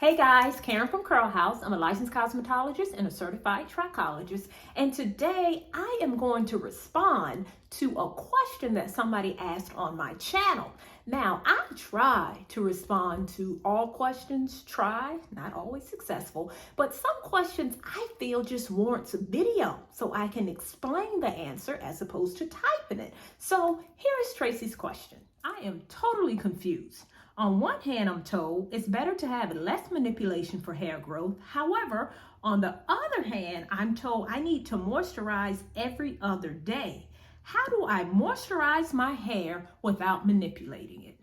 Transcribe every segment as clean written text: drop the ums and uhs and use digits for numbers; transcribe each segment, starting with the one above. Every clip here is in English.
Hey guys, Karen from Curl House. I'm a licensed cosmetologist and a certified trichologist. And today I am going to respond to a question that somebody asked on my channel. Now, I try to respond to all questions, not always successful, but some questions I feel just warrants a video so I can explain the answer as opposed to typing it. So here is Tracy's question. I am totally confused. On one hand, I'm told it's better to have less manipulation for hair growth. However, on the other hand, I'm told I need to moisturize every other day. How do I moisturize my hair without manipulating it?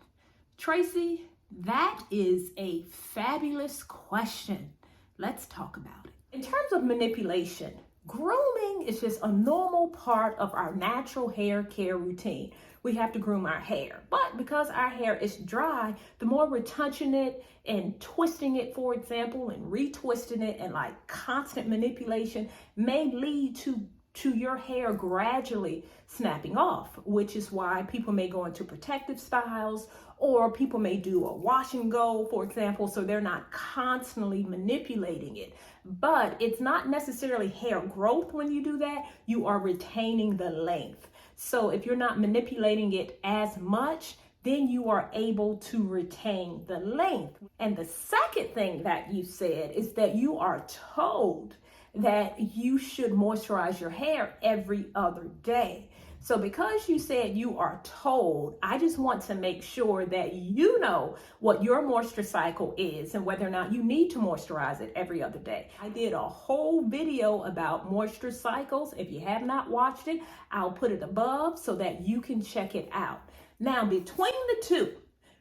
Tracy, that is a fabulous question. Let's talk about it. In terms of manipulation, grooming is just a normal part of our natural hair care routine. We have to groom our hair, but because our hair is dry, the more we're touching it and twisting it, for example, and retwisting it and like constant manipulation may lead to your hair gradually snapping off, which is why people may go into protective styles, or people may do a wash and go, for example, so they're not constantly manipulating it. But it's not necessarily hair growth when you do that. You are retaining the length. So if you're not manipulating it as much, then you are able to retain the length. And the second thing that you said is that you are told that you should moisturize your hair every other day. So because you said you are told, I just want to make sure that you know what your moisture cycle is and whether or not you need to moisturize it every other day. I did a whole video about moisture cycles. If you have not watched it, I'll put it above so that you can check it out. Now, between the two,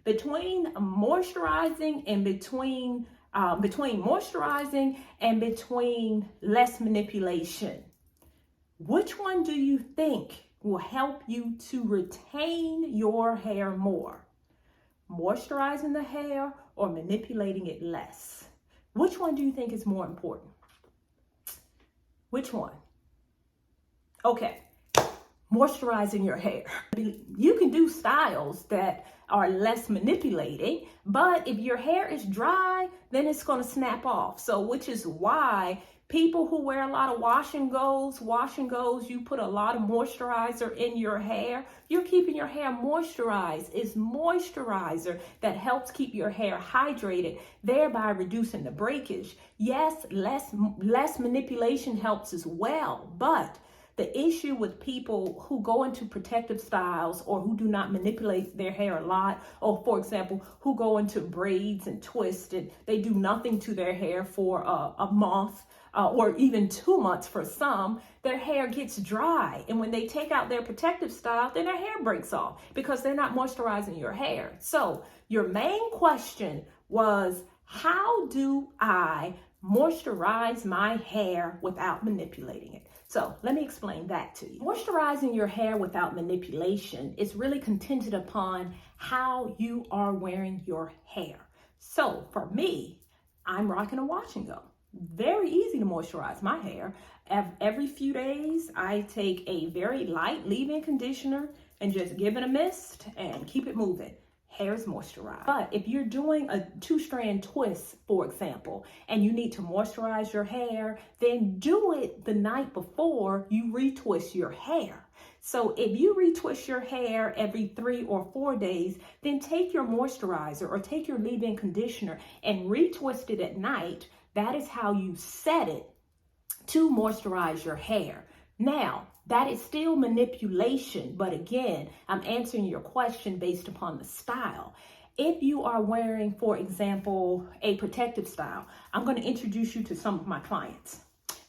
between moisturizing and between moisturizing and between less manipulation, which one do you think will help you to retain your hair more? Moisturizing the hair or manipulating it less? Which one do you think is more important? Which one? Okay, moisturizing your hair. You can do styles that are less manipulating, but if your hair is dry, then it's going to snap off. So which is why people who wear a lot of wash and goes, you put a lot of moisturizer in your hair, you're keeping your hair moisturized. It's moisturizer that helps keep your hair hydrated, thereby reducing the breakage. Yes, less manipulation helps as well, but the issue with people who go into protective styles or who do not manipulate their hair a lot, or for example, who go into braids and twists and they do nothing to their hair for a month or even 2 months for some, their hair gets dry. And when they take out their protective style, then their hair breaks off because they're not moisturizing your hair. So your main question was, how do I moisturize my hair without manipulating it? So let me explain that to you. Moisturizing your hair without manipulation is really contingent upon how you are wearing your hair. So for me, I'm rocking a wash and go. Very easy to moisturize my hair. Every few days, I take a very light leave-in conditioner and just give it a mist and keep it moving. Hair is moisturized. But if you're doing a 2-strand twist, for example, and you need to moisturize your hair, then do it the night before you retwist your hair. So if you retwist your hair every 3 or 4 days, then take your moisturizer or take your leave-in conditioner and retwist it at night. That is how you set it to moisturize your hair. Now, that is still manipulation, but again, I'm answering your question based upon the style. If you are wearing, for example, a protective style, I'm going to introduce you to some of my clients.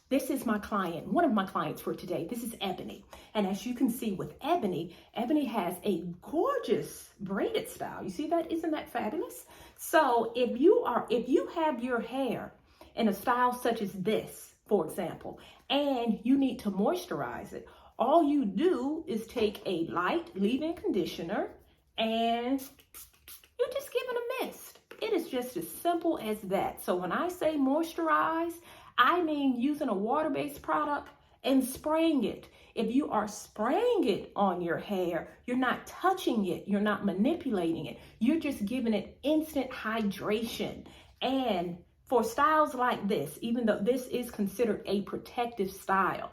This is my client, one of my clients for today. This is Ebony. And as you can see with Ebony, Ebony has a gorgeous braided style. You see that? Isn't that fabulous? So if you have your hair in a style such as this, for example, and you need to moisturize it, all you do is take a light leave-in conditioner and you just give it a mist. It is just as simple as that. So when I say moisturize, I mean using a water-based product and spraying it. If you are spraying it on your hair, you're not touching it, you're not manipulating it, you're just giving it instant hydration. And for styles like this, even though this is considered a protective style,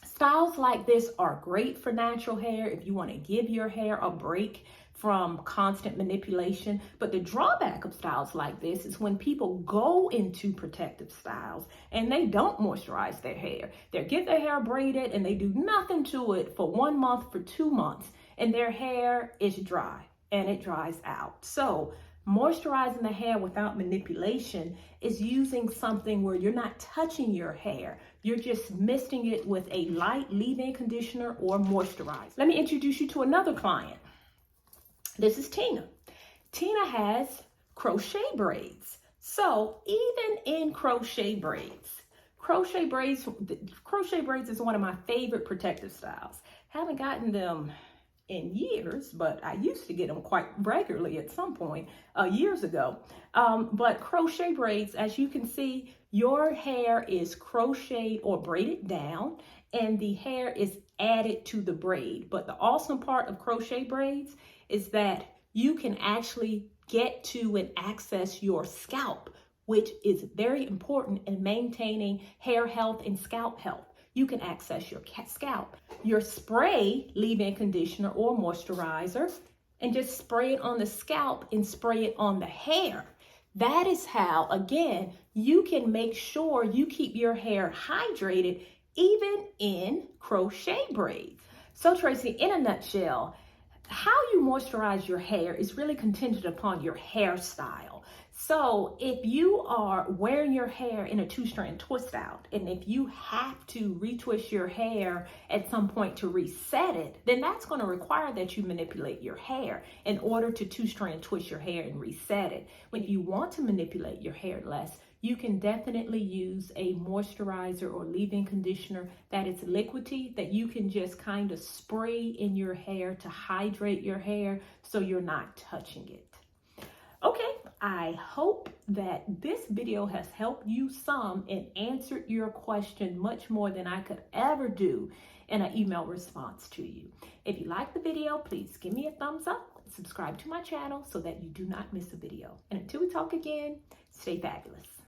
styles like this are great for natural hair if you want to give your hair a break from constant manipulation. But the drawback of styles like this is when people go into protective styles and they don't moisturize their hair. They get their hair braided and they do nothing to it for 1 month, for 2 months, and their hair is dry and it dries out. So moisturizing the hair without manipulation is using something where you're not touching your hair. You're just misting it with a light leave-in conditioner or moisturizer. Let me introduce you to another client. This is Tina. Tina has crochet braids. So even in crochet braids is one of my favorite protective styles. Haven't gotten them in years, but I used to get them quite regularly at some point years ago. But crochet braids, as you can see, your hair is crocheted or braided down and the hair is added to the braid. But the awesome part of crochet braids is that you can actually get to and access your scalp, which is very important in maintaining hair health and scalp health. You can access your scalp, your spray leave-in conditioner or moisturizer, and just spray it on the scalp and spray it on the hair. That is how, again, you can make sure you keep your hair hydrated even in crochet braids. So Tracy, in a nutshell, how you moisturize your hair is really contingent upon your hairstyle. So if you are wearing your hair in a 2-strand twist out, and if you have to retwist your hair at some point to reset it, then that's going to require that you manipulate your hair in order to 2-strand twist your hair and reset it. When you want to manipulate your hair less, you can definitely use a moisturizer or leave-in conditioner that is liquidy, that you can just kind of spray in your hair to hydrate your hair so you're not touching it. Okay, I hope that this video has helped you some and answered your question much more than I could ever do in an email response to you. If you like the video, please give me a thumbs up, subscribe to my channel so that you do not miss a video. And until we talk again, stay fabulous.